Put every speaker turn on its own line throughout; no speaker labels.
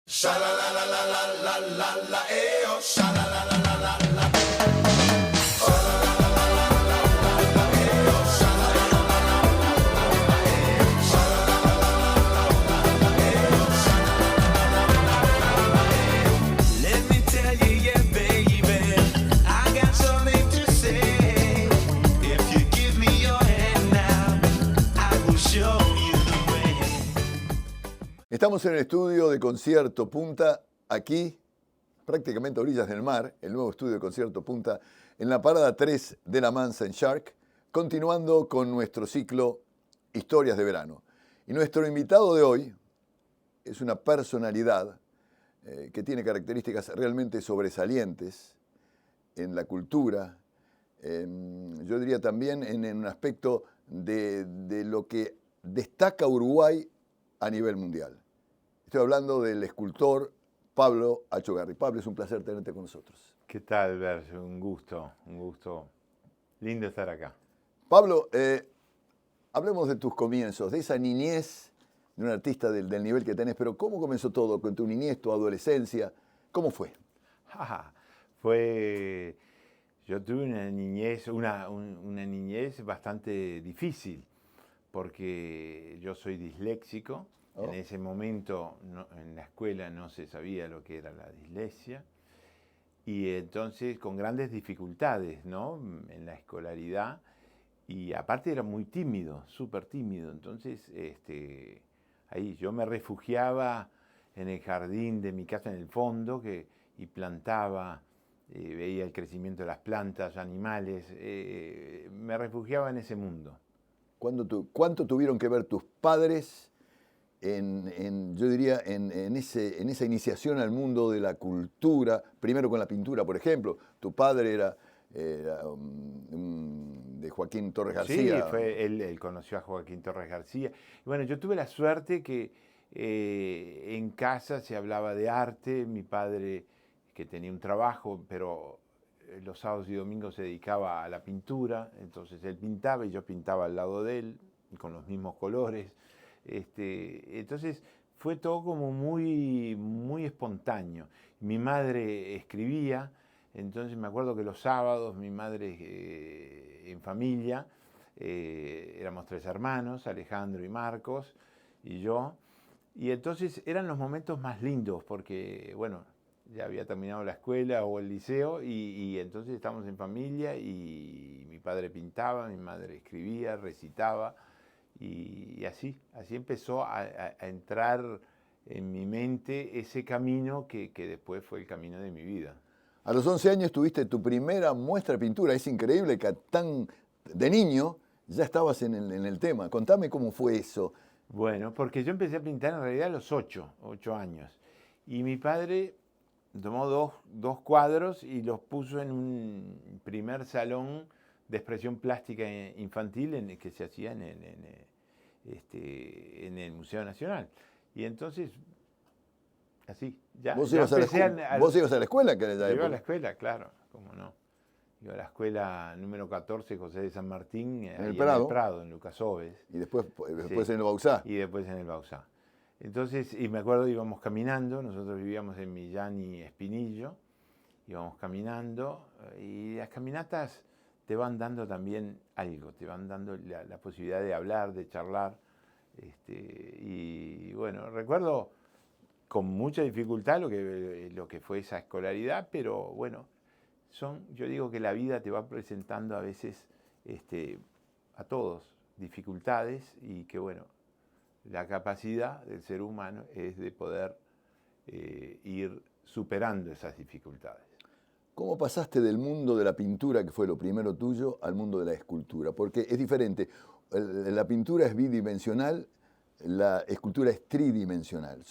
Sha la la la la la la la la eh oh sha la la la la la la Let me tell you, yeah, baby, I got something to say. If you give me your hand now, I will show you the way.
Estamos en el estudio de Concierto Punta, aquí, prácticamente a orillas del mar, el nuevo estudio de Concierto Punta, en la parada 3 de La Mansa en Shark, continuando con nuestro ciclo Historias de Verano. Y nuestro invitado de hoy es una personalidad que tiene características realmente sobresalientes en la cultura, yo diría también en un aspecto de lo que destaca Uruguay a nivel mundial. Estoy hablando del escultor Pablo Achogarri. Pablo, es un placer tenerte con nosotros.
¿Qué tal, Berge? Un gusto. Lindo estar acá.
Pablo, hablemos de tus comienzos, de esa niñez de un artista del nivel que tenés, pero ¿cómo comenzó todo con tu niñez, tu adolescencia? ¿Cómo fue?
Yo tuve una niñez bastante difícil, porque yo soy disléxico.
Oh.
En ese momento en la escuela no se sabía lo que era la dislexia, y entonces con grandes dificultades, ¿no?, en la escolaridad, y aparte era muy tímido, súper tímido. Entonces ahí yo me refugiaba en el jardín de mi casa en el fondo y plantaba, veía el crecimiento de las plantas, animales, me refugiaba en ese mundo.
¿Cuánto tuvieron que ver tus padres yo diría, en esa iniciación al mundo de la cultura, primero con la pintura, por ejemplo? Tu padre era de Joaquín Torres García.
Sí, él conoció a Joaquín Torres García. Y bueno, yo tuve la suerte que en casa se hablaba de arte. Mi padre, que tenía un trabajo, pero los sábados y domingos se dedicaba a la pintura, entonces él pintaba y yo pintaba al lado de él, con los mismos colores. Entonces fue todo como muy, muy espontáneo. Mi madre escribía, entonces me acuerdo que los sábados mi madre en familia, éramos 3 hermanos, Alejandro y Marcos y yo, y entonces eran los momentos más lindos porque, bueno, ya había terminado la escuela o el liceo y entonces estábamos en familia y mi padre pintaba, mi madre escribía, recitaba. Y así empezó a entrar en mi mente ese camino que después fue el camino de mi vida.
A los 11 años tuviste tu primera muestra de pintura. Es increíble que tan de niño ya estabas en el tema. Contame cómo fue eso.
Bueno, porque yo empecé a pintar en realidad a los 8 años. Y mi padre tomó dos cuadros y los puso en un primer salón de expresión plástica infantil que se hacía en el Museo Nacional. Y entonces, así, ya.
¿Vos ibas a la escuela? Que
Yo iba a la escuela, claro, cómo no. Iba a la escuela número 14, José de San Martín,
en el Prado,
en Lucas Oves.
Y después
Sí,
en el Bauzá.
Y después en el Bauzá. Entonces, y me acuerdo, íbamos caminando, nosotros vivíamos en Millán y Espinillo, íbamos caminando, y las caminatas te van dando también algo, te van dando la posibilidad de hablar, de charlar. Y bueno, recuerdo con mucha dificultad lo que fue esa escolaridad, pero bueno, yo digo que la vida te va presentando a veces a todos dificultades, y que bueno, la capacidad del ser humano es de poder ir superando esas dificultades.
¿Cómo pasaste del mundo de la pintura, que fue lo primero tuyo, al mundo de la escultura? Porque es diferente. La pintura es bidimensional, la escultura es tridimensional.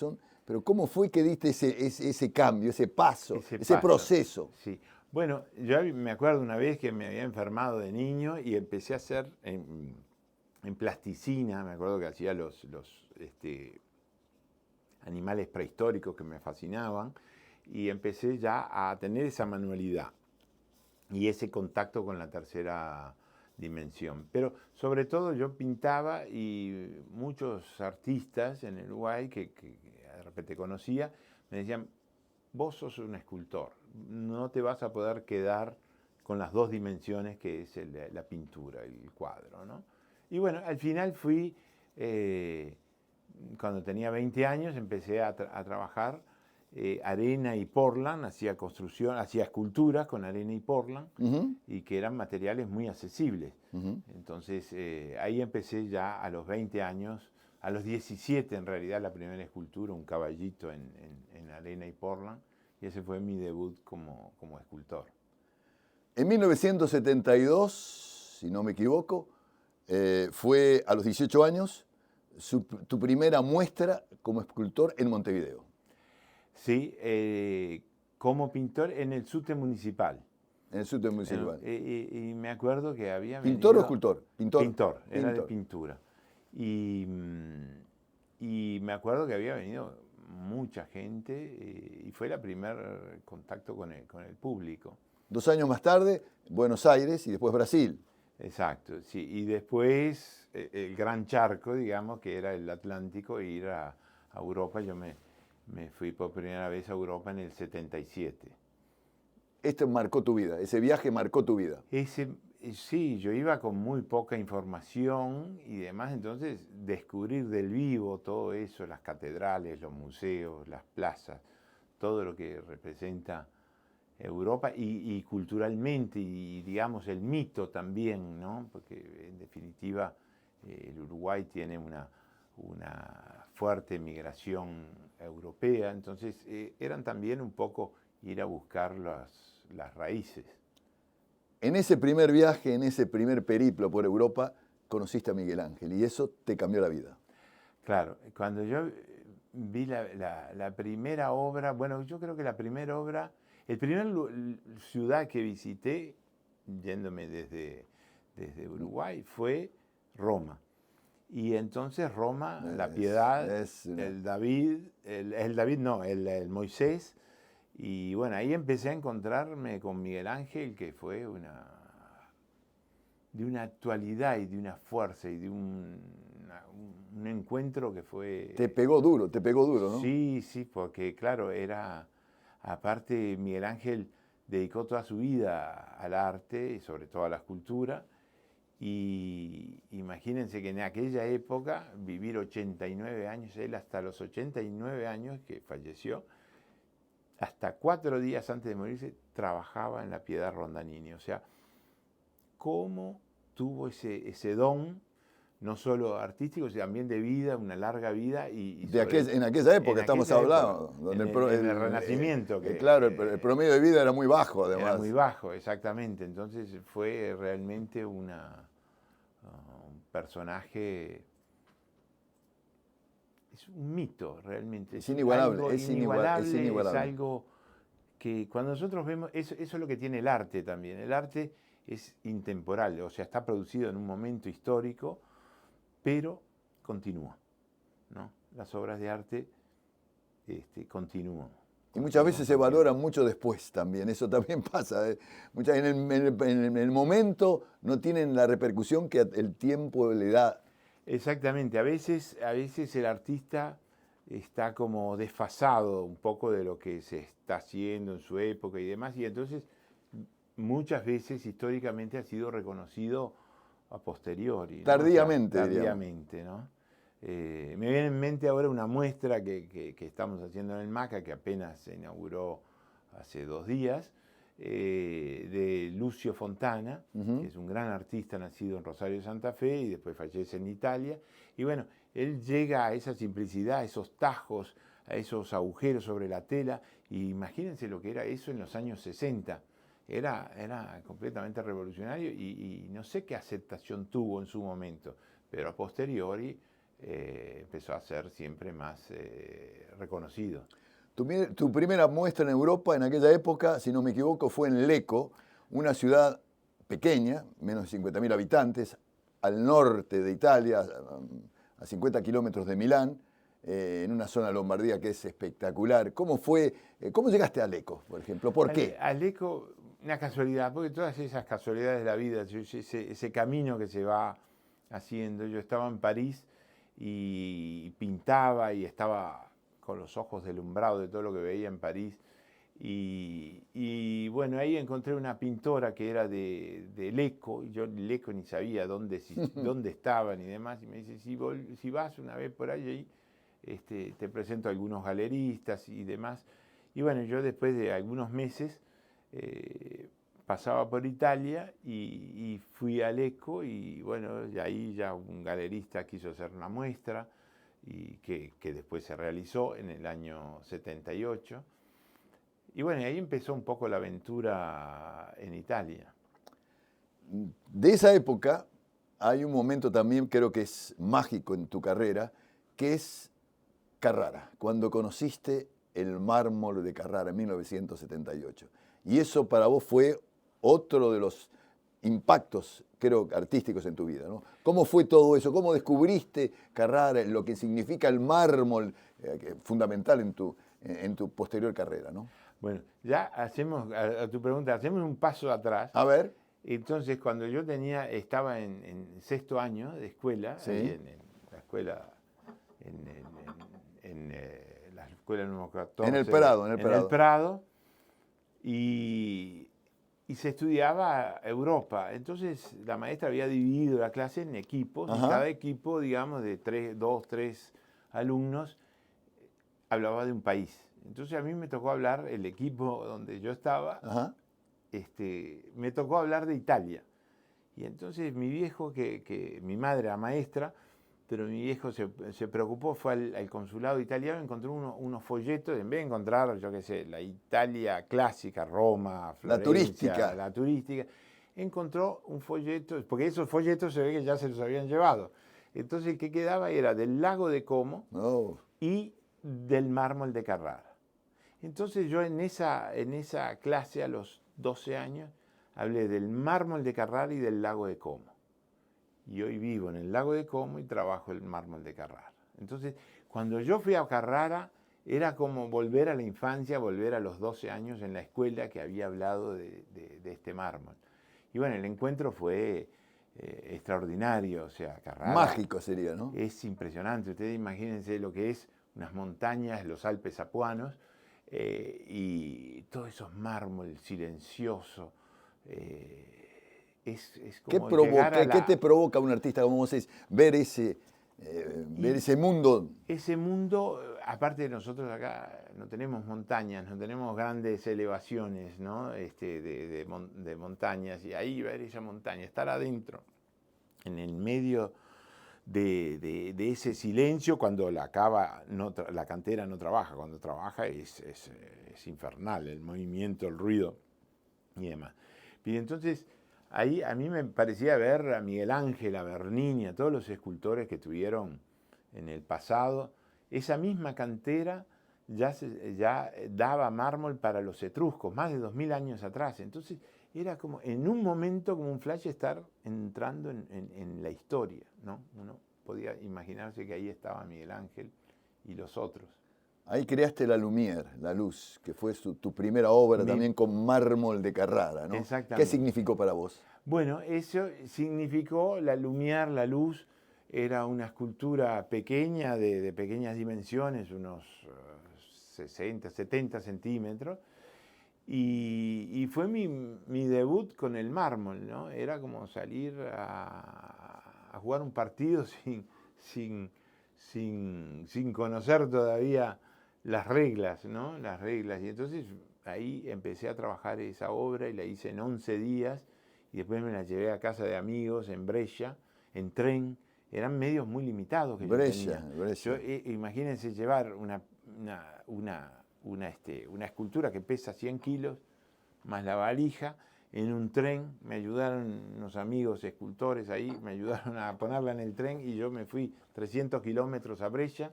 Pero ¿cómo fue que diste ese cambio, ese paso, ese proceso?
Sí. Bueno, yo me acuerdo una vez que me había enfermado de niño y empecé a hacer en plasticina. Me acuerdo que hacía los animales prehistóricos que me fascinaban. Y empecé ya a tener esa manualidad y ese contacto con la tercera dimensión. Pero sobre todo yo pintaba, y muchos artistas en Uruguay que de repente conocía, me decían, vos sos un escultor, no te vas a poder quedar con las dos dimensiones que es la pintura, el cuadro, ¿no? Y bueno, al final fui, cuando tenía 20 años, empecé a trabajar arena y Portland, hacía construcción, hacía esculturas con arena y Portland, y que eran materiales muy accesibles. Entonces ahí empecé ya a los 20 años, a los 17 en realidad la primera escultura, un caballito en arena y Portland, y ese fue mi debut como escultor.
En 1972, si no me equivoco, fue a los 18 años tu primera muestra como escultor en Montevideo.
Sí, como pintor en el subte municipal.
En el subte municipal.
Y me acuerdo que había
¿Pintor o
venido,
escultor?
Pintor, era de pintura. Y me acuerdo que había venido mucha gente y fue el primer contacto con el público.
2 años más tarde, Buenos Aires y después Brasil.
Exacto, sí. Y después el gran charco, digamos, que era el Atlántico, e ir a Europa. Yo me fui por primera vez a Europa en el 77.
Esto marcó tu vida, ese viaje marcó tu vida.
Sí, yo iba con muy poca información y demás, entonces descubrir del vivo todo eso, las catedrales, los museos, las plazas, todo lo que representa Europa y culturalmente, y digamos el mito también, ¿no? Porque en definitiva el Uruguay tiene una fuerte migración europea, entonces eran también un poco ir a buscar las raíces.
En ese primer viaje, en ese primer periplo por Europa, conociste a Miguel Ángel y eso te cambió la vida.
Claro, cuando yo vi la primera obra, bueno, yo creo que la primera obra, el primer ciudad que visité, yéndome desde Uruguay, fue Roma. Y entonces Roma, la Piedad, el Moisés. Y bueno, ahí empecé a encontrarme con Miguel Ángel, que fue de una actualidad y de una fuerza y de un encuentro que fue...
Te pegó duro, ¿no?
Sí, sí, porque claro, aparte Miguel Ángel dedicó toda su vida al arte y sobre todo a la escultura. Y imagínense que en aquella época, vivir 89 años, él hasta los 89 años que falleció, hasta 4 días antes de morirse, trabajaba en la Piedad Rondanini. O sea, cómo tuvo ese don, no solo artístico, sino también de vida, una larga vida. En
aquella época estamos hablando.
En el Renacimiento.
Claro, el promedio de vida era muy bajo, además.
Era muy bajo, exactamente. Entonces fue realmente un personaje... Es un mito, realmente.
Es inigualable,
es algo que cuando nosotros vemos, eso es lo que tiene el arte también. El arte es intemporal, o sea, está producido en un momento histórico, pero continúa, ¿no? Las obras de arte continúan.
Y muchas veces se valoran mucho después también, eso también pasa. En el momento no tienen la repercusión que el tiempo le da.
Exactamente, a veces el artista está como desfasado un poco de lo que se está haciendo en su época y demás, y entonces muchas veces históricamente ha sido reconocido a posteriori, ¿no?
Tardíamente,
tardíamente, ¿no? Me viene en mente ahora una muestra que estamos haciendo en el MACA, que apenas se inauguró hace 2 días, de Lucio Fontana, que es un gran artista nacido en Rosario de Santa Fe y después fallece en Italia. Y bueno, él llega a esa simplicidad, a esos tajos, a esos agujeros sobre la tela, y imagínense lo que era eso en los años 60. Era completamente revolucionario y no sé qué aceptación tuvo en su momento, pero a posteriori empezó a ser siempre más reconocido.
Tu primera muestra en Europa en aquella época, si no me equivoco, fue en Lecco, una ciudad pequeña, menos de 50.000 habitantes, al norte de Italia, a 50 kilómetros de Milán, en una zona de Lombardía que es espectacular. ¿Cómo llegaste a Lecco, por ejemplo? ¿Por qué?
A Lecco, una casualidad, porque todas esas casualidades de la vida, ese camino que se va haciendo. Yo estaba en París y pintaba y estaba con los ojos deslumbrados de todo lo que veía en París. Y bueno, ahí encontré una pintora que era de Lecco, y yo Lecco ni sabía dónde estaban y demás, y me dice, si vas una vez por allí, te presento a algunos galeristas y demás. Y bueno, yo después de algunos meses pasaba por Italia y fui a Lecco, y bueno, y ahí ya un galerista quiso hacer una muestra, y que después se realizó en el año 78. Y bueno, y ahí empezó un poco la aventura en Italia.
De esa época hay un momento también, creo que es mágico en tu carrera, que es Carrara, cuando conociste el mármol de Carrara en 1978. Y eso para vos fue otro de los impactos, creo, artísticos en tu vida, ¿no? ¿Cómo fue todo eso? ¿Cómo descubriste Carrara, lo que significa el mármol, fundamental en tu posterior carrera, ¿no?
Bueno, ya hacemos, a tu pregunta, hacemos un paso atrás.
A ver.
Entonces, cuando yo estaba en sexto año de escuela,
Sí.
ahí en la escuela, la escuela número 14.
En el Prado,
En el Prado, y se estudiaba Europa. Entonces, la maestra había dividido la clase en equipos, y cada equipo, digamos, de 2, 3 alumnos, hablaba de un país. Entonces a mí me tocó hablar, el equipo donde yo estaba, me tocó hablar de Italia. Y entonces mi viejo, que mi madre era maestra, pero mi viejo se preocupó, fue al consulado italiano, encontró unos folletos, en vez de encontrar, yo qué sé, la Italia clásica, Roma, Florencia, la turística, encontró un folleto, porque esos folletos se ve que ya se los habían llevado. Entonces el que quedaba era del lago de Como y del mármol de Carrara. Entonces yo en esa clase a los 12 años hablé del mármol de Carrara y del lago de Como. Y hoy vivo en el lago de Como y trabajo el mármol de Carrara. Entonces, cuando yo fui a Carrara, era como volver a la infancia, volver a los 12 años en la escuela que había hablado de este mármol. Y bueno, el encuentro fue extraordinario, o sea, Carrara...
Mágico sería, ¿no?
Es impresionante. Ustedes imagínense lo que es unas montañas, los Alpes apuanos, y todos esos mármol silencioso. Es como
¿Qué te provoca un artista como vos ver ese mundo?
Ese mundo, aparte de nosotros acá, no tenemos montañas, no tenemos grandes elevaciones, ¿no? de montañas, y ahí ver esa montaña, estar adentro, en el medio de ese silencio, cuando la cantera no trabaja, cuando trabaja es infernal, el movimiento, el ruido y demás. Y entonces ahí a mí me parecía ver a Miguel Ángel, a Bernini, a todos los escultores que tuvieron en el pasado. Esa misma cantera ya daba mármol para los etruscos, más de 2000 años atrás. Entonces era como, en un momento, como un flash, estar entrando en la historia, ¿no? Uno podía imaginarse que ahí estaba Miguel Ángel y los otros.
Ahí creaste la Lumière, la luz, que fue tu primera obra también con mármol de Carrara, ¿no?
Exactamente.
¿Qué significó para vos?
Bueno, eso significó la Lumière, la luz. Era una escultura pequeña, de pequeñas dimensiones, unos 60, 70 centímetros. Y fue mi debut con el mármol, ¿no? Era como salir a jugar un partido sin conocer todavía las reglas, ¿no? Las reglas. Y entonces ahí empecé a trabajar esa obra y la hice en 11 días y después me la llevé a casa de amigos en Brescia, en tren. Eran medios muy limitados que
Brescia.
Imagínense llevar una escultura que pesa 100 kilos, más la valija, en un tren. Me ayudaron unos amigos escultores ahí, me ayudaron a ponerla en el tren y yo me fui 300 kilómetros a Brescia,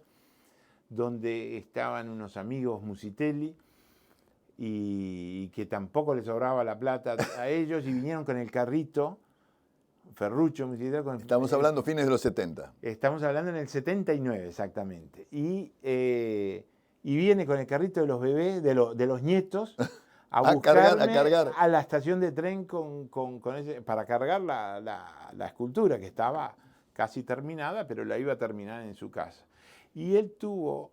donde estaban unos amigos Musitelli y que tampoco les sobraba la plata a ellos y vinieron con el carrito, Ferruccio Musitelli.
Estamos hablando fines de los 70.
Estamos hablando en el 79 exactamente. Y viene con el carrito de los bebés, de los nietos, a cargar a la estación de tren para cargar la escultura, que estaba casi terminada, pero la iba a terminar en su casa. Y él tuvo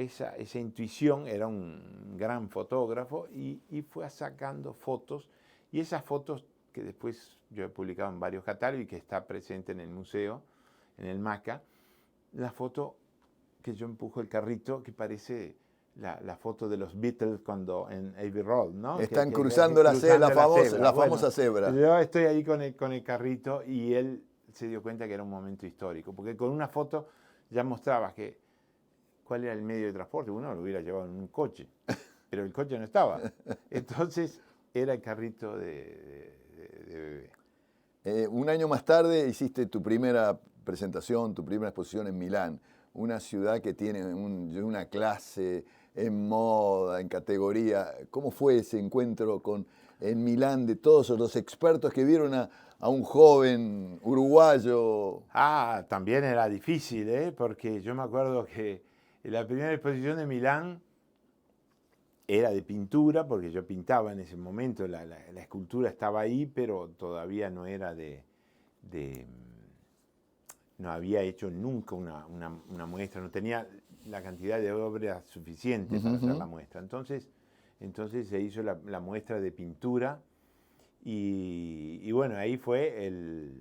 esa intuición, era un gran fotógrafo y fue sacando fotos, y esas fotos que después yo he publicado en varios catálogos y que está presente en el museo, en el MACA, la foto que yo empujo el carrito, que parece la foto de los Beatles cuando en Abbey Road, ¿no?
Están cruzando la famosa
Bueno,
cebra.
yo estoy ahí con el carrito y él se dio cuenta que era un momento histórico, porque con una foto ya mostrabas cuál era el medio de transporte. Uno lo hubiera llevado en un coche, pero el coche no estaba. Entonces era el carrito de bebé.
Un año más tarde hiciste tu primera presentación, tu primera exposición en Milán, una ciudad que tiene una clase en moda, en categoría. ¿Cómo fue ese encuentro en Milán de todos los expertos que vieron a un joven uruguayo?
También era difícil, porque yo me acuerdo que la primera exposición de Milán era de pintura, porque yo pintaba en ese momento, la escultura estaba ahí, pero todavía no era no había hecho nunca una muestra, no tenía la cantidad de obras suficiente para hacer la muestra. Entonces se hizo la muestra de pintura y bueno, ahí fue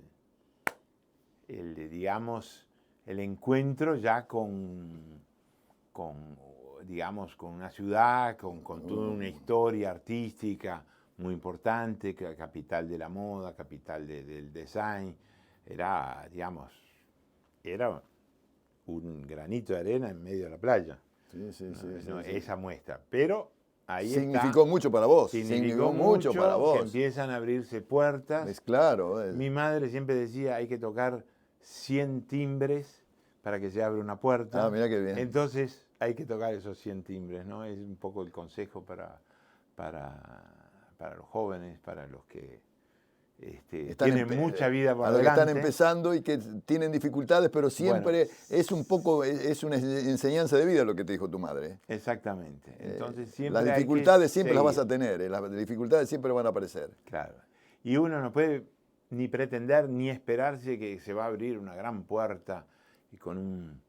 digamos, el encuentro ya con una ciudad, con toda una historia artística muy importante, que capital de la moda, capital del design. Era un granito de arena en medio de la playa.
Sí.
Esa muestra. Pero ahí
significó mucho para vos.
Significó mucho para vos. Que empiezan a abrirse puertas.
Es claro.
Mi madre siempre decía, hay que tocar 100 timbres para que se abra una puerta.
Mirá qué bien.
Entonces hay que tocar esos 100 timbres, ¿no? Es un poco el consejo para los jóvenes, para los que tienen mucha vida por delante.
A los que están empezando y que tienen dificultades, pero siempre es una enseñanza de vida lo que te dijo tu madre.
Exactamente. Entonces siempre
las dificultades siempre las vas a tener, las dificultades siempre van a aparecer.
Claro. Y uno no puede ni pretender ni esperarse que se va a abrir una gran puerta y con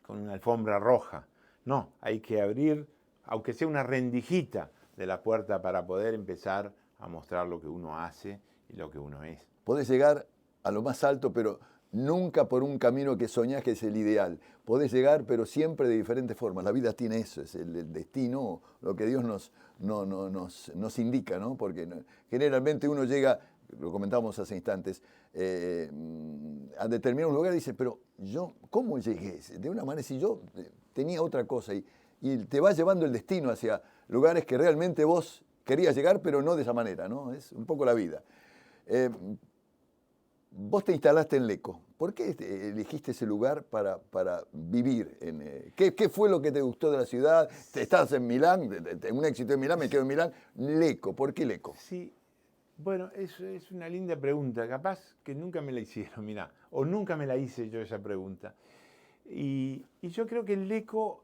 una alfombra roja. No, hay que abrir, aunque sea una rendijita de la puerta para poder empezar a mostrar lo que uno hace y lo que uno es.
Podés llegar a lo más alto, pero nunca por un camino que soñás que es el ideal. Podés llegar, pero siempre de diferentes formas. La vida tiene eso, es el destino, lo que Dios nos indica, ¿no? Porque generalmente uno llega, lo comentábamos hace instantes, a determinados lugares y dice, pero yo, ¿cómo llegué? De una manera, si yo tenía otra cosa, y te va llevando el destino hacia lugares que realmente vos querías llegar, pero no de esa manera, ¿no? Es un poco la vida. Vos te instalaste en Lecco. ¿Por qué elegiste ese lugar para vivir? ¿Qué fue lo que te gustó de la ciudad? Estás en Milán, un éxito en Milán, me quedo en Milán. Lecco, ¿por qué Lecco?
Sí, bueno, es una linda pregunta. Capaz que nunca me la hicieron, mirá, o nunca me la hice yo esa pregunta. Y yo creo que en Lecco,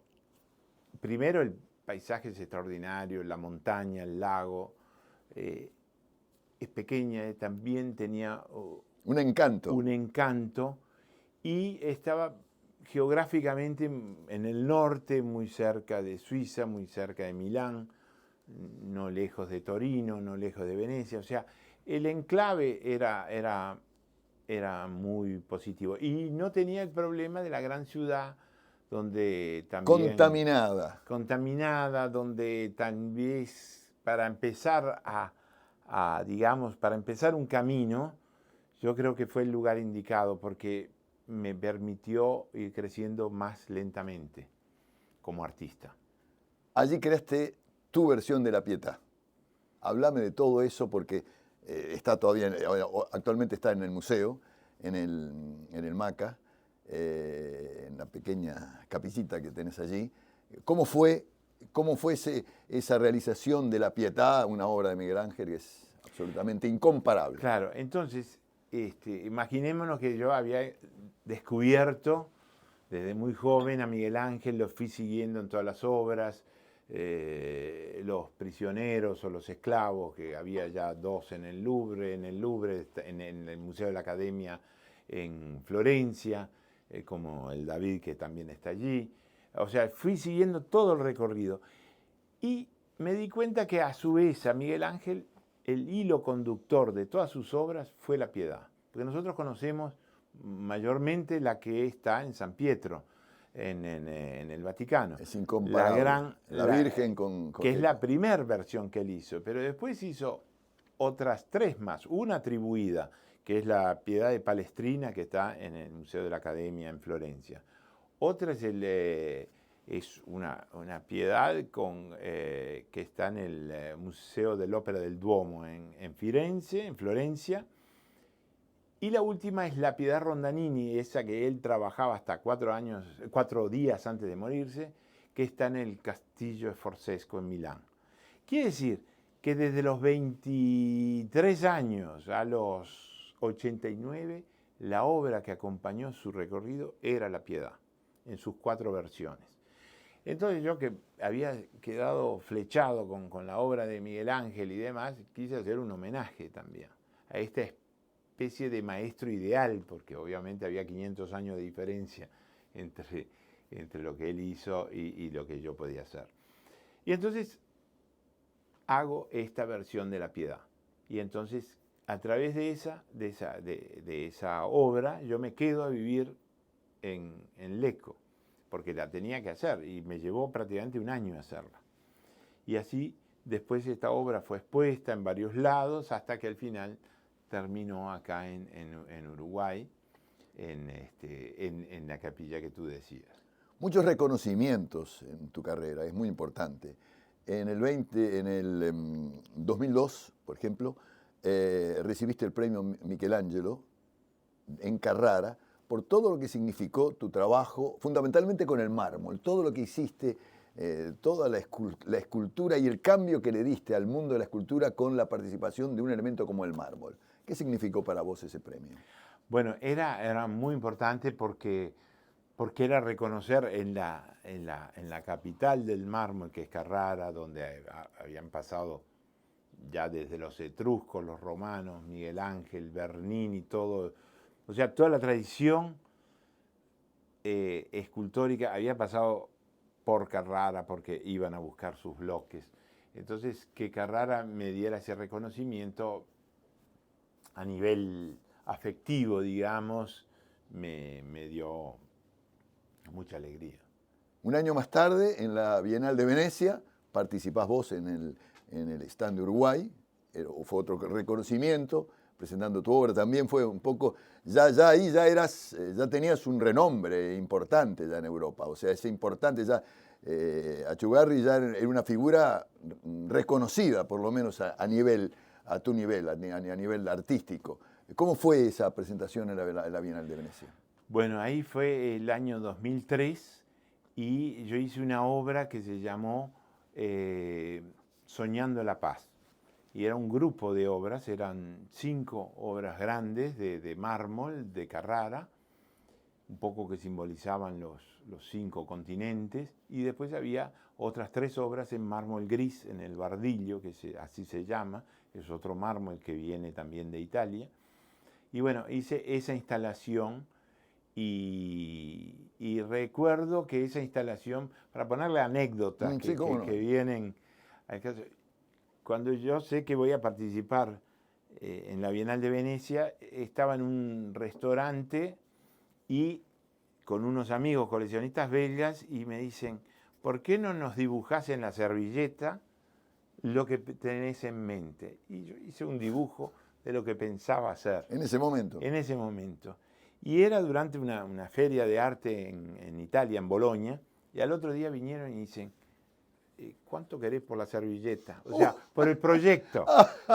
primero el paisaje es extraordinario, la montaña, el lago, es pequeña, también tenía
un encanto.
Un encanto, y estaba geográficamente en el norte, muy cerca de Suiza, muy cerca de Milán, no lejos de Torino, no lejos de Venecia. O sea, el enclave era muy positivo. Y no tenía el problema de la gran ciudad, donde también... Contaminada, donde también para empezar para empezar un camino, yo creo que fue el lugar indicado, porque me permitió ir creciendo más lentamente como artista.
Allí creaste tu versión de La Pietà. Háblame de todo eso, porque actualmente está en el museo, en el MACA, en la pequeña capillita que tenés allí. ¿Cómo fue esa realización de La Pietà, una obra de Miguel Ángel que es absolutamente incomparable?
Claro, entonces, imaginémonos que yo había descubierto desde muy joven a Miguel Ángel, lo fui siguiendo en todas las obras, los prisioneros o los esclavos, que había ya dos en el Louvre, en el Museo de la Academia en Florencia, como el David, que también está allí. O sea, fui siguiendo todo el recorrido. Y me di cuenta que a su vez a Miguel Ángel el hilo conductor de todas sus obras fue la piedad. Porque nosotros conocemos mayormente la que está en San Pietro, en el Vaticano.
Es incomparable. La Virgen
que es la primera versión que él hizo. Pero después hizo otras 3 más. Una atribuida, que es la Piedad de Palestrina, que está en el Museo de la Academia en Florencia. Otra es una piedad que está en el Museo dell'Opera del Duomo en Firenze, en Florencia. Y la última es la Piedad Rondanini, esa que él trabajaba hasta 4 días antes de morirse, que está en el Castillo Sforzesco en Milán. Quiere decir que desde los 23 años a los 89, la obra que acompañó su recorrido era la Piedad, en sus 4 versiones. Entonces yo, que había quedado flechado con la obra de Miguel Ángel y demás, quise hacer un homenaje también a esta especie de maestro ideal, porque obviamente había 500 años de diferencia entre lo que él hizo y lo que yo podía hacer. Y entonces hago esta versión de la Piedad. Y entonces, a través de esa obra, yo me quedo a vivir en Lecco, porque la tenía que hacer, y me llevó prácticamente un año hacerla. Y así, después esta obra fue expuesta en varios lados, hasta que al final terminó acá en Uruguay, en la capilla que tú decías.
Muchos reconocimientos en tu carrera, es muy importante. En el 2002, por ejemplo, recibiste el premio Michelangelo en Carrara por todo lo que significó tu trabajo, fundamentalmente con el mármol, todo lo que hiciste, toda la escultura y el cambio que le diste al mundo de la escultura con la participación de un elemento como el mármol. ¿Qué significó para vos ese premio?
Bueno, era muy importante porque era reconocer en la capital del mármol, que es Carrara, donde habían pasado ya desde los etruscos, los romanos, Miguel Ángel, Bernini, todo, o sea, toda la tradición escultórica había pasado por Carrara porque iban a buscar sus bloques. Entonces, que Carrara me diera ese reconocimiento a nivel afectivo, digamos, me dio mucha alegría.
Un año más tarde, en la Bienal de Venecia, participás vos en el stand de Uruguay, fue otro reconocimiento, presentando tu obra. También fue un poco, ya ahí ya tenías un renombre importante ya en Europa, o sea, es importante ya, Achugarri ya era una figura reconocida, por lo menos a tu nivel, a nivel artístico. ¿Cómo fue esa presentación en la Bienal de Venecia?
Bueno, ahí fue el año 2003 y yo hice una obra que se llamó Soñando la Paz. Y era un grupo de obras, eran 5 obras grandes de mármol, de Carrara, un poco que simbolizaban los 5 continentes, y después había otras 3 obras en mármol gris, en el Bardillo, que así se llama, es otro mármol que viene también de Italia. Y bueno, hice esa instalación y recuerdo que esa instalación, para ponerle anécdotas que vienen al caso, cuando yo sé que voy a participar en la Bienal de Venecia, estaba en un restaurante y con unos amigos coleccionistas belgas y me dicen, ¿por qué no nos dibujás en la servilleta lo que tenés en mente? Y yo hice un dibujo de lo que pensaba hacer.
¿En ese momento?
En ese momento. Y era durante una feria de arte en Italia, en Bolonia, y al otro día vinieron y dicen, ¿cuánto querés por la servilleta? O sea, por el proyecto.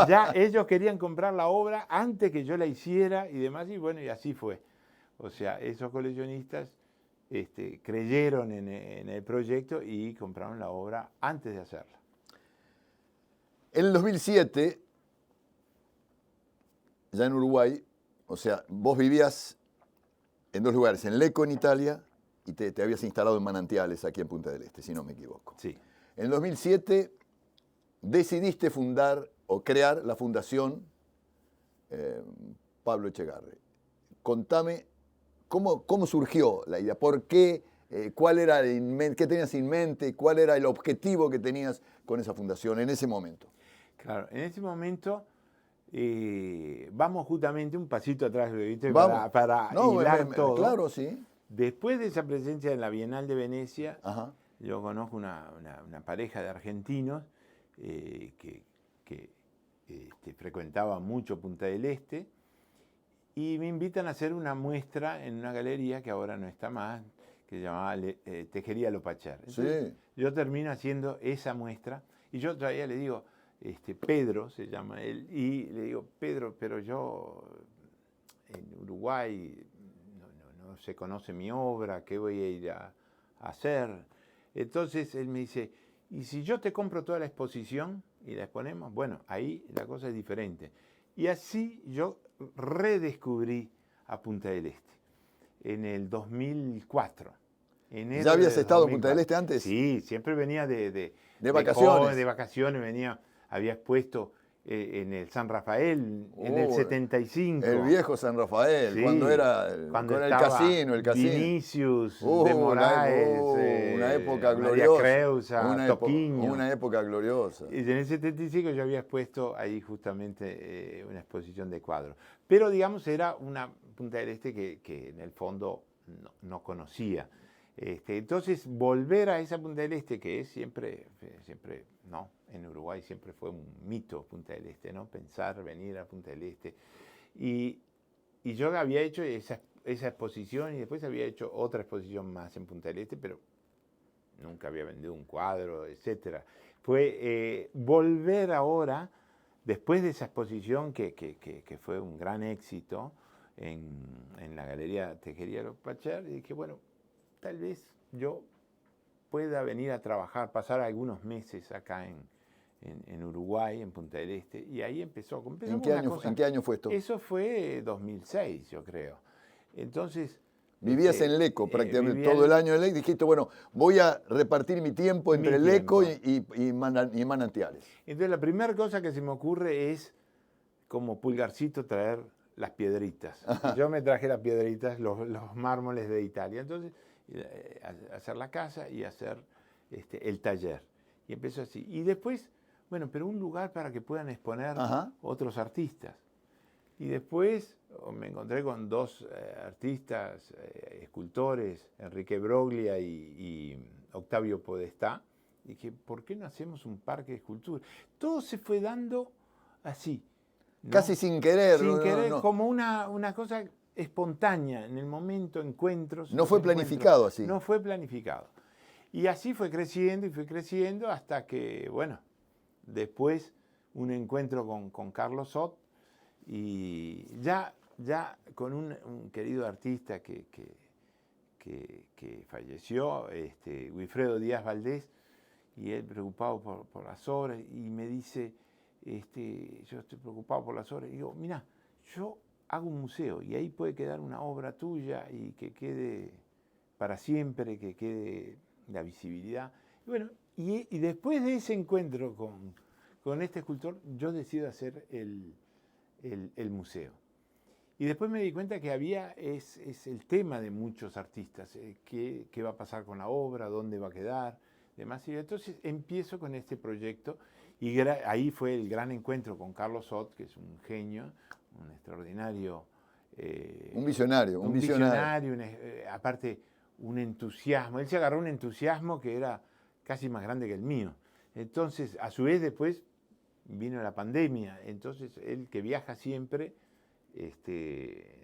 Ya ellos querían comprar la obra antes que yo la hiciera y demás, y bueno, y así fue. O sea, esos coleccionistas creyeron en el proyecto y compraron la obra antes de hacerla.
En el 2007, ya en Uruguay, o sea, vos vivías en 2 lugares, en Lecco, en Italia, y te habías instalado en Manantiales, aquí en Punta del Este, si no me equivoco.
Sí.
En el 2007 decidiste fundar o crear la Fundación Pablo Echegarri. Contame cómo surgió la idea, por qué ¿Cuál era qué tenías en mente? ¿Cuál era el objetivo que tenías con esa fundación en ese momento?
Claro, en ese momento vamos justamente un pasito atrás, ¿viste?
Vamos.
Para
No,
hilar todo.
Claro, sí.
Después de esa presencia en la Bienal de Venecia,
Ajá.
yo conozco una pareja de argentinos que frecuentaba mucho Punta del Este y me invitan a hacer una muestra en una galería que ahora no está más, que se llamaba Tejería Lopacher. Entonces,
Sí.
yo termino haciendo esa muestra y yo todavía le digo, Pedro se llama él, y le digo, Pedro, pero yo en Uruguay no se conoce mi obra, ¿qué voy a ir a hacer? Entonces él me dice, ¿y si yo te compro toda la exposición y la exponemos? Bueno, ahí la cosa es diferente. Y así yo redescubrí a Punta del Este en el 2004.
¿Ya habías estado en Punta del Este antes?
Sí, siempre venía de
vacaciones.
De vacaciones venía, había expuesto en el San Rafael en el 75.
El viejo San Rafael,
Sí,
cuando era el casino.
Vinicius, de Moraes,
una época
María
gloriosa.
Creusa, Toquiño.
Una época gloriosa.
Y en el 75 yo había expuesto ahí justamente una exposición de cuadros. Pero digamos era una Punta del Este que en el fondo no conocía. Entonces volver a esa Punta del Este que es siempre, no, en Uruguay siempre fue un mito Punta del Este, ¿no? Pensar venir a Punta del Este. Y yo había hecho esa exposición y después había hecho otra exposición más en Punta del Este, pero nunca había vendido un cuadro, etc. Fue volver ahora, después de esa exposición que fue un gran éxito en la Galería Tejería Lopacher, y dije, bueno, tal vez yo pueda venir a trabajar, pasar algunos meses acá en Uruguay, en Punta del Este, y ahí empezó.
¿En qué año fue esto?
Eso fue 2006, yo creo. Entonces...
Vivías en Leco prácticamente
vivía
todo el año en Leco. Dijiste, bueno, voy a repartir mi tiempo entre Leco y Manantiales.
Entonces la primera cosa que se me ocurre es, como Pulgarcito, traer las piedritas. Yo me traje las piedritas, los mármoles de Italia. Entonces, hacer la casa y hacer el taller. Y empezó así. Y después, bueno, pero un lugar para que puedan exponer otros artistas. Y después me encontré con dos artistas, escultores, Enrique Broglia y Octavio Podestá. Y dije, ¿por qué no hacemos un parque de escultura? Todo se fue dando así, ¿no?
Casi sin querer.
Sin querer, como una cosa espontánea, en el momento, encuentros.
No fue planificado así.
No fue planificado. Y así fue creciendo y fue creciendo hasta que, bueno, después un encuentro con Carlos Sot y ya con un querido artista que falleció, Wilfredo Díaz Valdés, y él preocupado por las obras, y me dice, yo estoy preocupado por las obras, y digo, mira, yo hago un museo y ahí puede quedar una obra tuya y que quede para siempre, que quede la visibilidad. Y bueno, y después de ese encuentro con este escultor, yo decido hacer el museo. Y después me di cuenta que es el tema de muchos artistas, qué va a pasar con la obra, dónde va a quedar, demás. Y entonces empiezo con este proyecto y ahí fue el gran encuentro con Carlos Sot, que es un genio, un extraordinario...
un visionario.
Aparte un entusiasmo. Él se agarró un entusiasmo que era casi más grande que el mío. Entonces, a su vez, después vino la pandemia. Entonces, él que viaja siempre,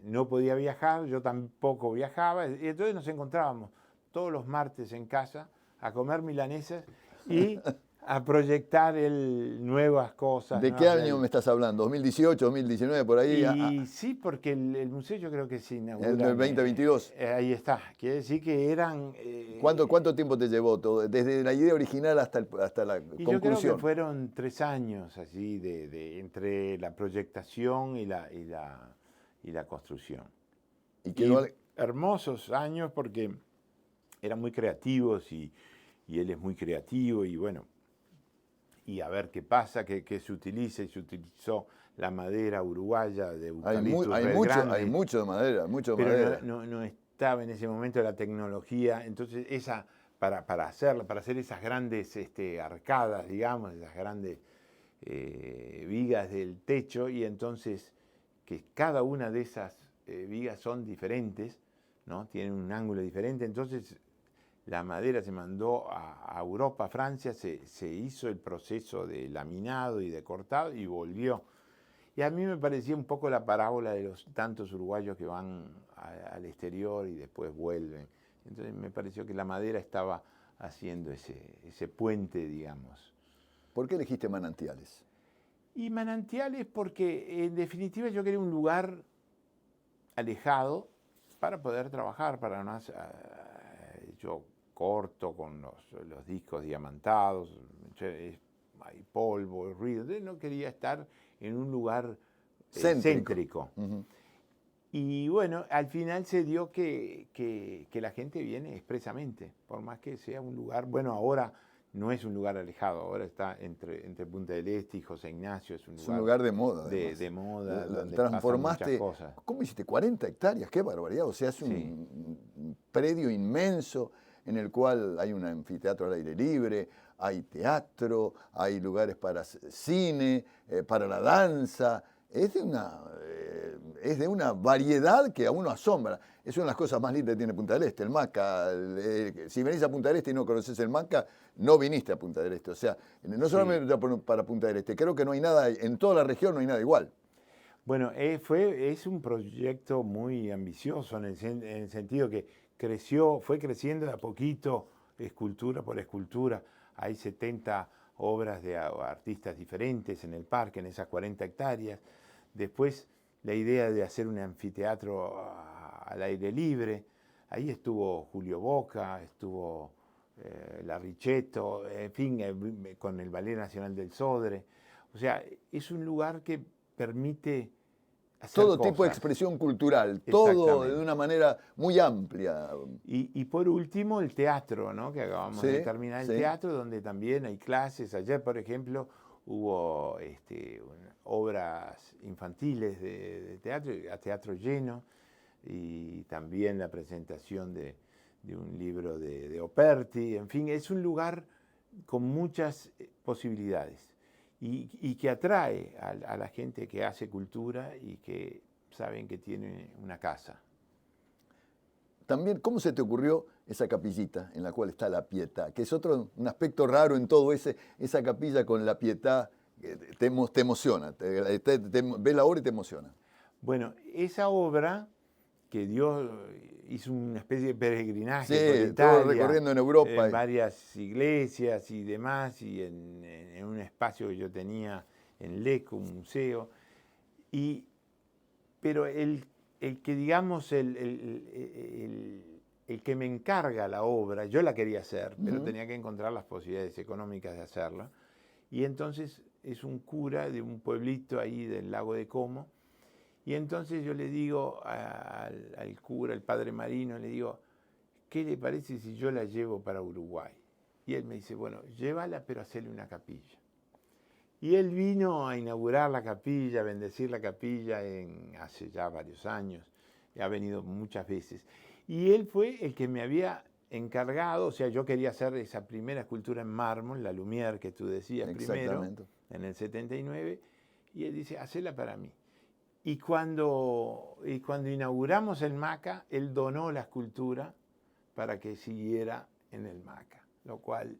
no podía viajar, yo tampoco viajaba. Y entonces nos encontrábamos todos los martes en casa a comer milanesas y a proyectar nuevas cosas.
¿De qué año me estás hablando? ¿2018, 2019, por ahí?
Y sí, porque el museo yo creo que se inauguró.
¿El del 2022?
Ahí está. Quiere decir que eran...
¿Cuánto tiempo te llevó todo? Desde la idea original hasta la
y
conclusión.
Yo creo que fueron 3 años así, entre la proyectación y la construcción.
Y
hermosos años porque eran muy creativos y él es muy creativo y bueno... y a ver qué pasa, que se utiliza, y se utilizó la madera uruguaya de eucaliptus
hay mucho de madera,
pero no es estaba en ese momento la tecnología, entonces para hacer esas grandes arcadas, digamos, esas grandes vigas del techo, y entonces que cada una de esas vigas son diferentes, ¿no? Tienen un ángulo diferente, entonces la madera se mandó a Europa, a Francia, se hizo el proceso de laminado y de cortado y volvió. Y a mí me parecía un poco la parábola de los tantos uruguayos que van al exterior y después vuelven. Entonces me pareció que la madera estaba haciendo ese puente, digamos.
¿Por qué elegiste Manantiales?
Y Manantiales porque en definitiva yo quería un lugar alejado para poder trabajar, para no hacer, yo corto con los discos diamantados, hay polvo, ruido, entonces no quería estar en un lugar céntrico.
Uh-huh.
Y bueno, al final se dio que la gente viene expresamente, por más que sea un lugar, bueno, ahora no es un lugar alejado, ahora está entre Punta del Este y José Ignacio, es un lugar
de moda.
De moda, donde
transformaste,
pasan muchas cosas.
¿Cómo hiciste? 40 hectáreas, qué barbaridad, o sea, es un predio inmenso en el cual hay un anfiteatro al aire libre, hay teatro, hay lugares para cine, para la danza. Es de una variedad que a uno asombra. Es una de las cosas más lindas que tiene Punta del Este, el Maca. Si venís a Punta del Este y no conoces el Maca, no viniste a Punta del Este. O sea, no solamente para Punta del Este, creo que no hay nada, en toda la región no hay nada igual.
Bueno, es un proyecto muy ambicioso en el sentido que fue creciendo de a poquito, escultura por escultura. Hay 70 obras de artistas diferentes en el parque, en esas 40 hectáreas. Después la idea de hacer un anfiteatro al aire libre. Ahí estuvo Julio Boca, estuvo Larrichetto, en fin, con el Ballet Nacional del Sodre. O sea, es un lugar que permite hacer
todo
cosas.
Tipo de expresión cultural, todo de una manera muy amplia.
Y por último, el teatro, ¿no? Que acabamos de terminar el teatro, donde también hay clases. Ayer, por ejemplo, hubo obras infantiles de teatro, a teatro lleno, y también la presentación de un libro de Operti. En fin, es un lugar con muchas posibilidades y que atrae a la gente que hace cultura y que saben que tiene una casa.
También, ¿cómo se te ocurrió esa capillita en la cual está la Pietà? Que es un aspecto raro en todo esa capilla con la Pietà, te emociona, ves la obra y te emociona.
Bueno, esa obra que Dios hizo una especie de peregrinaje por Italia,
todo recorriendo en Europa.
En varias iglesias y demás, y en un espacio que yo tenía en Lecco, un museo. Pero el que, digamos, el que me encarga la obra, yo la quería hacer, pero tenía que encontrar las posibilidades económicas de hacerla. Y entonces es un cura de un pueblito ahí del lago de Como. Y entonces yo le digo al cura, el padre Marino, le digo, ¿qué le parece si yo la llevo para Uruguay? Y él me dice, bueno, llévala, pero hacele una capilla. Y él vino a inaugurar la capilla, a bendecir la capilla hace ya varios años. Ha venido muchas veces. Y él fue el que me había encargado, o sea, yo quería hacer esa primera escultura en mármol, la Lumière que tú decías primero, en el 79, y él dice, hacela para mí. Y cuando inauguramos el MACA, él donó la escultura para que siguiera en el MACA, lo cual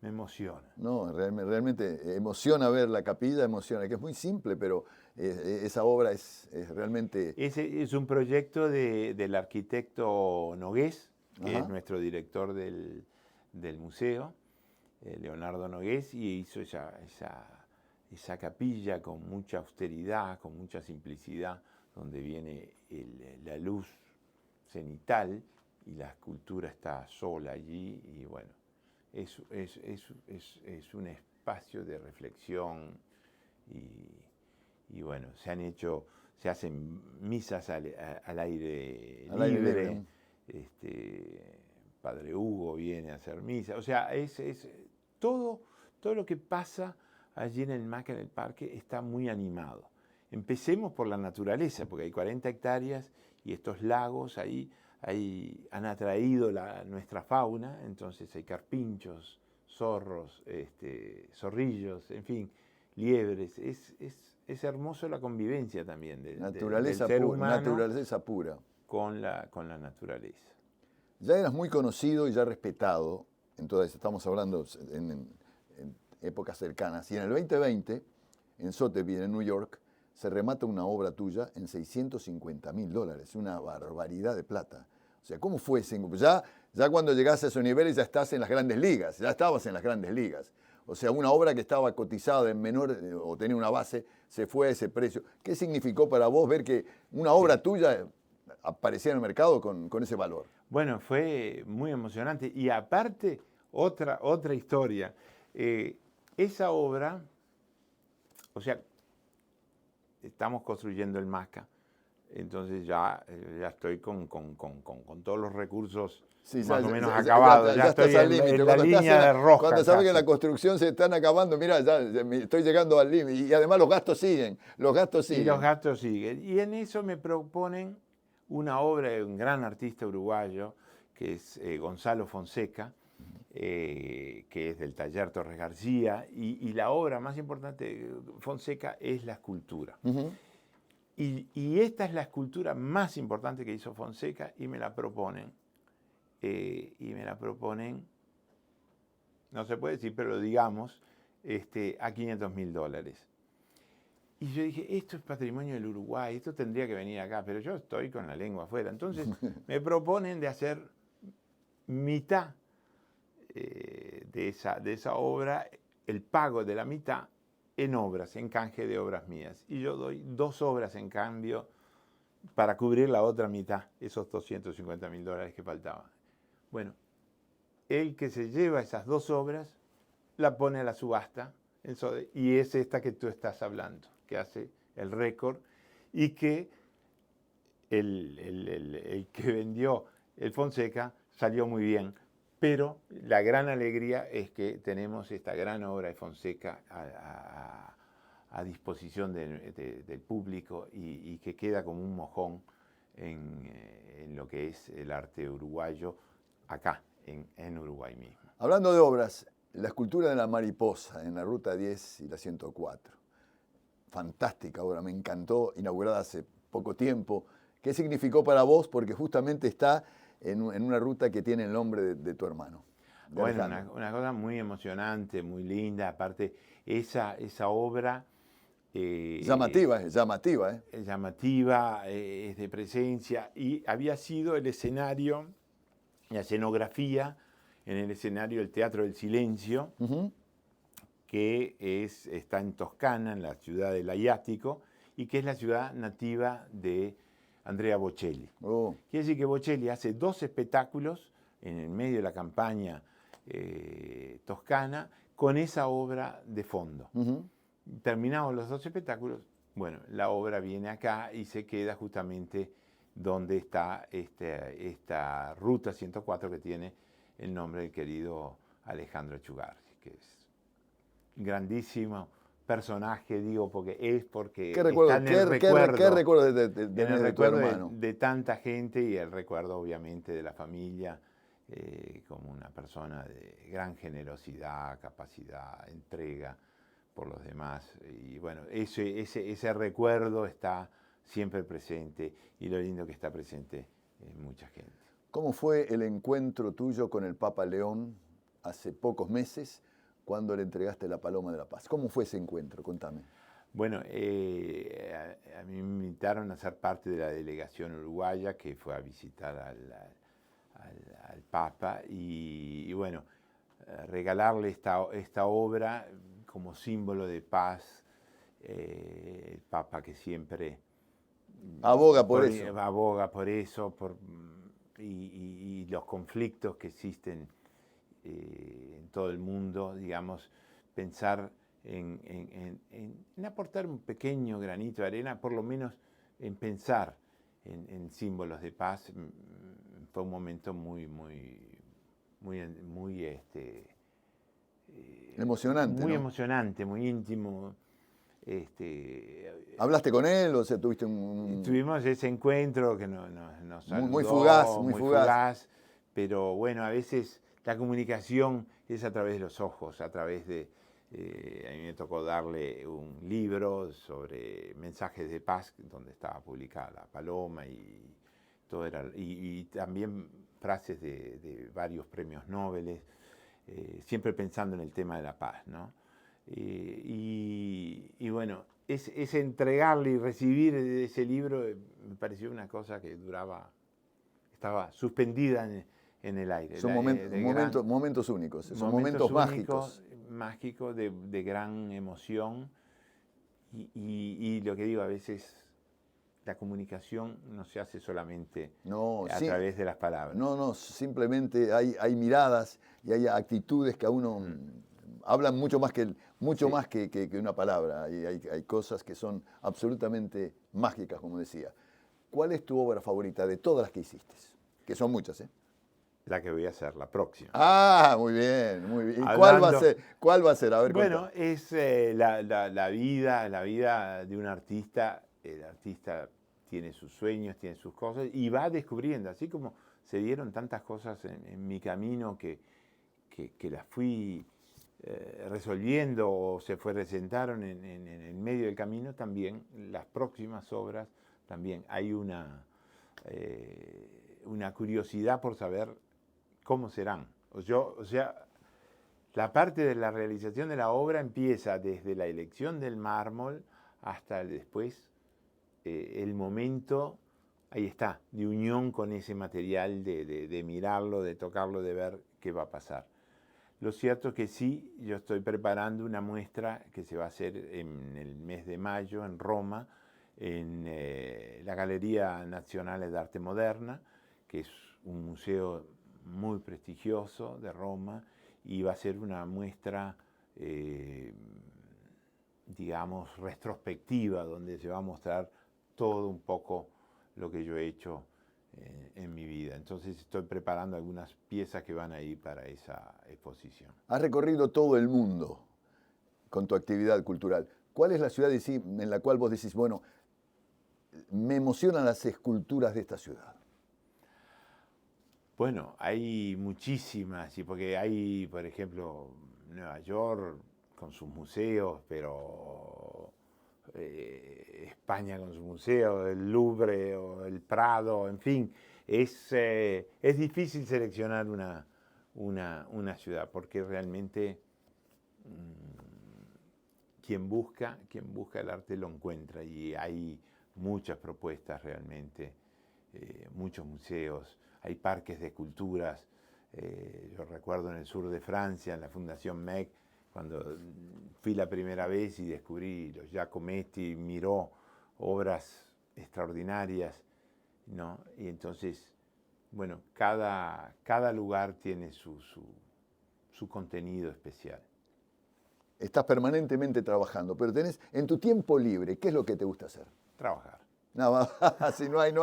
me emociona.
No, realmente emociona ver la capilla, emociona, que es muy simple, pero esa obra es realmente...
Es un proyecto del arquitecto Nogués, que es nuestro director del museo, Leonardo Nogués, y hizo esa capilla con mucha austeridad, con mucha simplicidad, donde viene la luz cenital y la escultura está sola allí, y bueno, es un espacio de reflexión y bueno, se hacen misas al aire libre. Padre Hugo viene a hacer misa, o sea, todo lo que pasa allí en el MACA, en el parque, está muy animado. Empecemos por la naturaleza, porque hay 40 hectáreas y estos lagos ahí han atraído nuestra fauna, entonces hay carpinchos, zorros, zorrillos, en fin, liebres. Es hermoso la convivencia también del ser humano
naturaleza pura.
con la naturaleza.
Ya eras muy conocido y ya respetado, entonces estamos hablando en épocas cercanas, y en el 2020, en Sotheby, en New York, se remata una obra tuya en $650.000, una barbaridad de plata. O sea, ¿cómo fue ese? Ya cuando llegaste a esos niveles ya estás en las grandes ligas, ya estabas en las grandes ligas. O sea, una obra que estaba cotizada en menor o tenía una base, se fue a ese precio. ¿Qué significó para vos ver que una obra tuya aparecía en el mercado con ese valor?
Bueno, fue muy emocionante. Y aparte, otra historia. Esa obra, o sea, estamos construyendo el MACA, entonces ya estoy con todos los recursos más o menos acabados. Ya estoy en la línea de rosca.
Cuando sabes que la construcción se están acabando, mira, ya estoy llegando al límite. Y además los gastos siguen,
Y los gastos siguen. Y en eso me proponen una obra de un gran artista uruguayo, que es Gonzalo Fonseca, que es del taller Torres García, y la obra más importante de Fonseca es la escultura.
Uh-huh.
Y esta es la escultura más importante que hizo Fonseca, y me la proponen, no se puede decir, pero lo digamos, a $500.000. Y yo dije, esto es patrimonio del Uruguay, esto tendría que venir acá, pero yo estoy con la lengua afuera. Entonces me proponen de hacer mitad de esa obra, el pago de la mitad en obras, en canje de obras mías. Y yo doy 2 obras en cambio para cubrir la otra mitad, esos $250.000 que faltaban. Bueno, el que se lleva esas 2 obras la pone a la subasta, y es esta que tú estás hablando, que hace el récord, y que el que vendió el Fonseca salió muy bien. Pero la gran alegría es que tenemos esta gran obra de Fonseca a disposición del público y que queda como un mojón en lo que es el arte uruguayo acá, en Uruguay mismo.
Hablando de obras, la escultura de la mariposa en la Ruta 10 y la 104. Fantástica obra, me encantó, inaugurada hace poco tiempo. ¿Qué significó para vos? Porque justamente está en una ruta que tiene el nombre de tu hermano.
Bueno, una cosa muy emocionante, muy linda. Aparte, esa obra...
llamativa, ¿eh?
Es llamativa, es de presencia, y había sido el escenario, la escenografía, en el escenario del Teatro del Silencio,
Uh-huh.
que está en Toscana, en la ciudad del Adriático, y que es la ciudad nativa de Andrea Bocelli.
Oh.
Quiere decir que Bocelli hace 2 espectáculos en el medio de la campaña toscana con esa obra de fondo.
Uh-huh.
Terminados los 2 espectáculos, bueno, la obra viene acá y se queda justamente donde está esta Ruta 104 que tiene el nombre del querido Alejandro Echugárzi, que es un grandísimo personaje, digo, porque
¿Qué recuerdo,
está en el recuerdo,
¿qué recuerdo de tu
recuerdo
hermano?
de tanta gente, y el recuerdo obviamente de la familia, como una persona de gran generosidad, capacidad, entrega por los demás. Y bueno, ese recuerdo está siempre presente, y lo lindo que está presente en mucha gente.
¿Cómo fue el encuentro tuyo con el Papa León hace pocos meses, cuando le entregaste la Paloma de la Paz? ¿Cómo fue ese encuentro? Contame.
Bueno, a mí me invitaron a ser parte de la delegación uruguaya que fue a visitar al Papa, y bueno, regalarle esta obra como símbolo de paz. El Papa, que siempre
aboga por eso.
Aboga por eso, y los conflictos que existen en todo el mundo, digamos, pensar en aportar un pequeño granito de arena, por lo menos en pensar en símbolos de paz. Fue un momento muy
emocionante,
muy
¿no?
emocionante, muy íntimo.
¿Hablaste con él o sea, tuviste un...
Tuvimos ese encuentro que nos saludó,
Muy fugaz, muy
fugaz, pero bueno, a veces la comunicación es a través de los ojos, a través de... a mí me tocó darle un libro sobre mensajes de paz, donde estaba publicada La Paloma y todo era... Y también frases de varios premios Nobel, siempre pensando en el tema de la paz, ¿no? Y bueno, es entregarle y recibir ese libro me pareció una cosa que estaba suspendida en el aire.
Son momentos únicos, son momentos mágicos.
Mágicos de gran emoción y lo que digo, a veces la comunicación no se hace solamente a través de las palabras.
No, simplemente hay miradas y hay actitudes que a uno hablan mucho más que una palabra. Y hay cosas que son absolutamente mágicas, como decía. ¿Cuál es tu obra favorita de todas las que hiciste? Que son muchas, ¿eh?
La que voy a hacer, la próxima.
Ah, muy bien, muy bien. ¿Y cuál va a ser? A ver,
bueno,
contá.
es la vida de un artista. El artista tiene sus sueños, tiene sus cosas y va descubriendo, así como se dieron tantas cosas en mi camino que las fui resolviendo o se presentaron en medio del camino, también las próximas obras, también hay una curiosidad por saber cómo serán. O sea, la parte de la realización de la obra empieza desde la elección del mármol hasta después el momento, ahí está, de unión con ese material, de mirarlo, de tocarlo, de ver qué va a pasar. Lo cierto es que sí, yo estoy preparando una muestra que se va a hacer en el mes de mayo en Roma, en la Galería Nazionale d'Arte Moderna, que es un museo muy prestigioso de Roma, y va a ser una muestra, digamos, retrospectiva, donde se va a mostrar todo un poco lo que yo he hecho en mi vida. Entonces estoy preparando algunas piezas que van a ir para esa exposición.
Has recorrido todo el mundo con tu actividad cultural. ¿Cuál es la ciudad en la cual vos decís, bueno, me emocionan las esculturas de esta ciudad?
Bueno, hay muchísimas, y porque hay, por ejemplo, Nueva York con sus museos, pero España con sus museos, el Louvre o el Prado, en fin, es difícil seleccionar una ciudad, porque realmente quien busca el arte lo encuentra, y hay muchas propuestas realmente, muchos museos. Hay parques de esculturas. Yo recuerdo en el sur de Francia, en la Fundación MEC, cuando fui la primera vez y descubrí los Giacometti, Miró, obras extraordinarias, ¿no? Y entonces, bueno, cada lugar tiene su contenido especial.
Estás permanentemente trabajando, pero tenés en tu tiempo libre, ¿qué es lo que te gusta hacer?
Trabajar.
No, si no hay,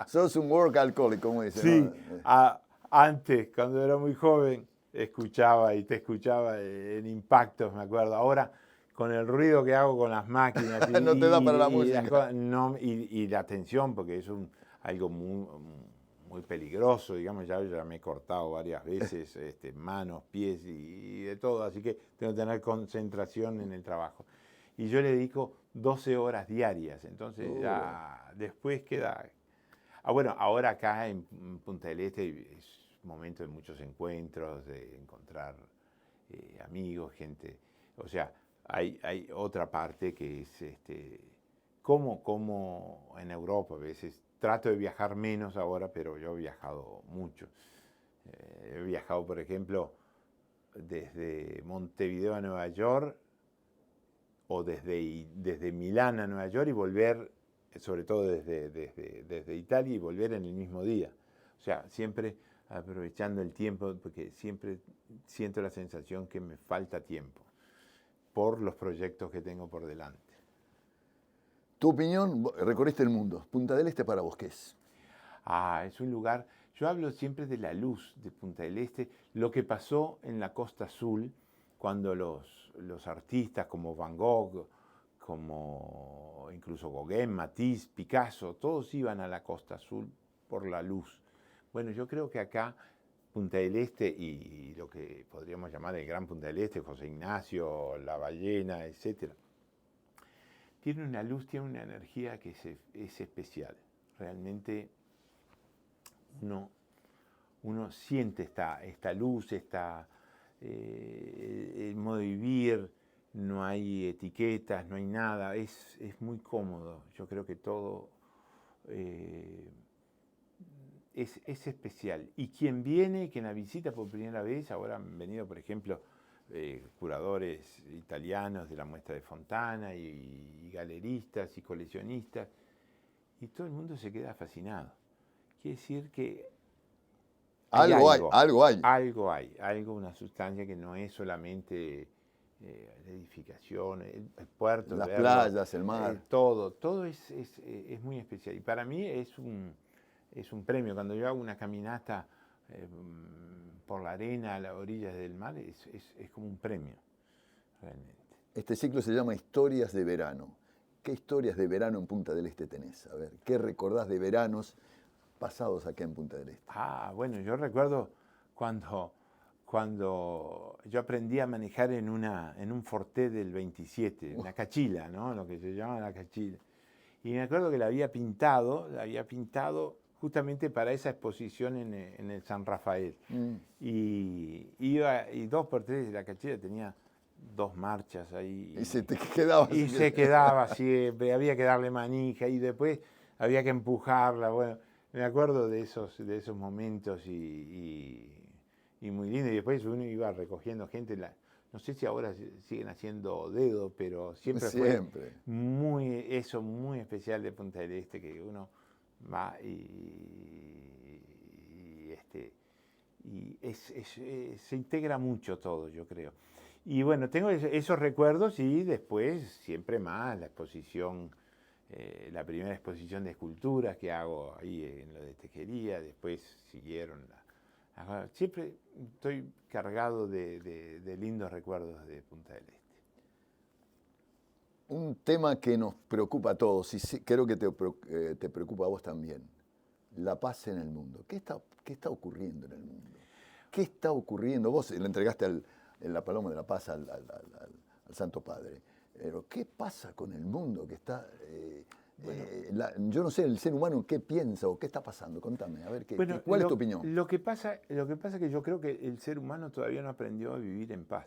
sos un work alcoholic, como dicen.
Sí,
¿no?
Antes, cuando era muy joven, te escuchaba en Impactos, me acuerdo. Ahora, con el ruido que hago con las máquinas
no te da para la música.
Y la atención, porque es algo muy peligroso, digamos, ya me he cortado varias veces, manos, pies y de todo, así que tengo que tener concentración en el trabajo. Y yo le dedico 12 horas diarias, entonces ya después queda... bueno, ahora acá en Punta del Este es un momento de muchos encuentros, de encontrar amigos, gente. O sea, hay otra parte que es como en Europa a veces. Trato de viajar menos ahora, pero yo he viajado mucho. He viajado, por ejemplo, desde Montevideo a Nueva York, o desde Milán a Nueva York y volver, sobre todo desde Italia, y volver en el mismo día. O sea, siempre aprovechando el tiempo, porque siempre siento la sensación que me falta tiempo por los proyectos que tengo por delante.
Tu opinión, recorriste el mundo. Punta del Este para vos, ¿qué es?
Es un lugar, yo hablo siempre de la luz de Punta del Este, lo que pasó en la Costa Azul, cuando los artistas como Van Gogh, como incluso Gauguin, Matisse, Picasso, todos iban a la Costa Azul por la luz. Bueno, yo creo que acá Punta del Este y lo que podríamos llamar el Gran Punta del Este, José Ignacio, La Ballena, etc., tiene una luz, tiene una energía que es especial. Realmente uno siente esta luz, el modo de vivir, no hay etiquetas, no hay nada, es muy cómodo. Yo creo que todo es especial. Y quien viene, quien la visita por primera vez, ahora han venido, por ejemplo, curadores italianos de la muestra de Fontana y galeristas y coleccionistas, y todo el mundo se queda fascinado. Quiere decir que
Algo hay.
una sustancia que no es solamente la edificación, el puerto,
las
verlo,
playas, el mar.
todo es muy especial. Y para mí es un premio. Cuando yo hago una caminata por la arena a las orillas del mar, es como un premio, realmente.
Este ciclo se llama Historias de Verano. ¿Qué historias de verano en Punta del Este tenés? A ver, ¿qué recordás de veranos pasados acá en Punta del Este?
Bueno, yo recuerdo cuando yo aprendí a manejar en un Forté del 27, una cachila, ¿no? Lo que se llama la cachila. Y me acuerdo que la había pintado justamente para esa exposición en el San Rafael. Y 2 por 3 de la cachila tenía 2 marchas ahí.
Y se te quedaba
Y se quedaba siempre, había que darle manija y después había que empujarla. Bueno, me acuerdo de esos momentos y muy lindo. Y después uno iba recogiendo gente. No sé si ahora siguen haciendo dedo, pero siempre fue muy especial de Punta del Este, que uno va se integra mucho todo, yo creo. Y bueno, tengo esos recuerdos y después siempre más la exposición, la primera exposición de esculturas que hago ahí en lo de tejería, después siguieron siempre estoy cargado de lindos recuerdos de Punta del Este.
Un tema que nos preocupa a todos y sí, creo que te preocupa a vos también. La paz en el mundo. ¿Qué está ocurriendo en el mundo? ¿Qué está ocurriendo? Vos le entregaste la paloma de la paz al Santo Padre. Pero ¿qué pasa con el mundo que está... yo no sé, el ser humano, ¿qué piensa o qué está pasando? Contame, a ver, ¿cuál es tu opinión?
Lo que pasa es que yo creo que el ser humano todavía no aprendió a vivir en paz.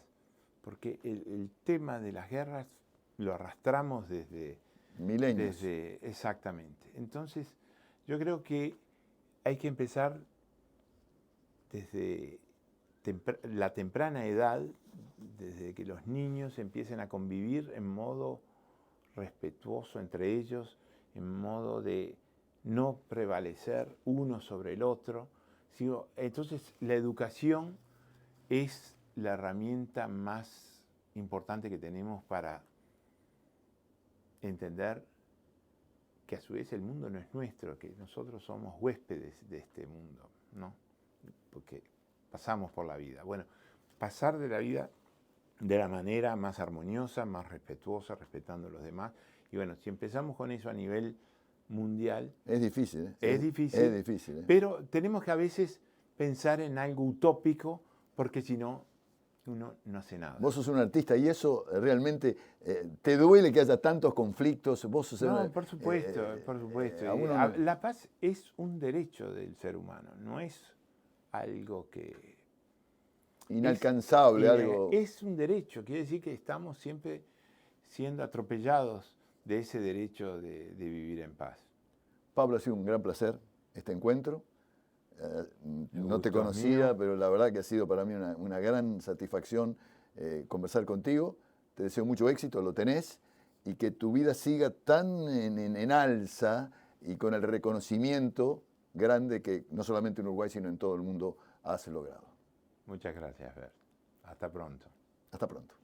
Porque el tema de las guerras lo arrastramos desde...
milenios.
Exactamente. Entonces, yo creo que hay que empezar desde la temprana edad, desde que los niños empiecen a convivir en modo respetuoso entre ellos, en modo de no prevalecer uno sobre el otro. Entonces, la educación es la herramienta más importante que tenemos para entender que a su vez el mundo no es nuestro, que nosotros somos huéspedes de este mundo, ¿no? Porque pasamos por la vida. Bueno, pasar de la vida de la manera más armoniosa, más respetuosa, respetando a los demás. Y bueno, si empezamos con eso a nivel mundial...
Es difícil, ¿eh?
Es difícil.
Es difícil, ¿eh?
Pero tenemos que a veces pensar en algo utópico, porque si no, uno no hace nada.
Vos sos un artista y eso realmente te duele que haya tantos conflictos.
No, por supuesto, por supuesto. La paz es un derecho del ser humano, no es algo que...
inalcanzable, algo...
Es un derecho, quiere decir que estamos siempre siendo atropellados de ese derecho de vivir en paz.
Pablo, ha sido un gran placer este encuentro. No te conocía, pero la verdad que ha sido para mí una gran satisfacción conversar contigo. Te deseo mucho éxito, lo tenés, y que tu vida siga tan en alza y con el reconocimiento grande que no solamente en Uruguay, sino en todo el mundo has logrado.
Muchas gracias, Bert. Hasta pronto.
Hasta pronto.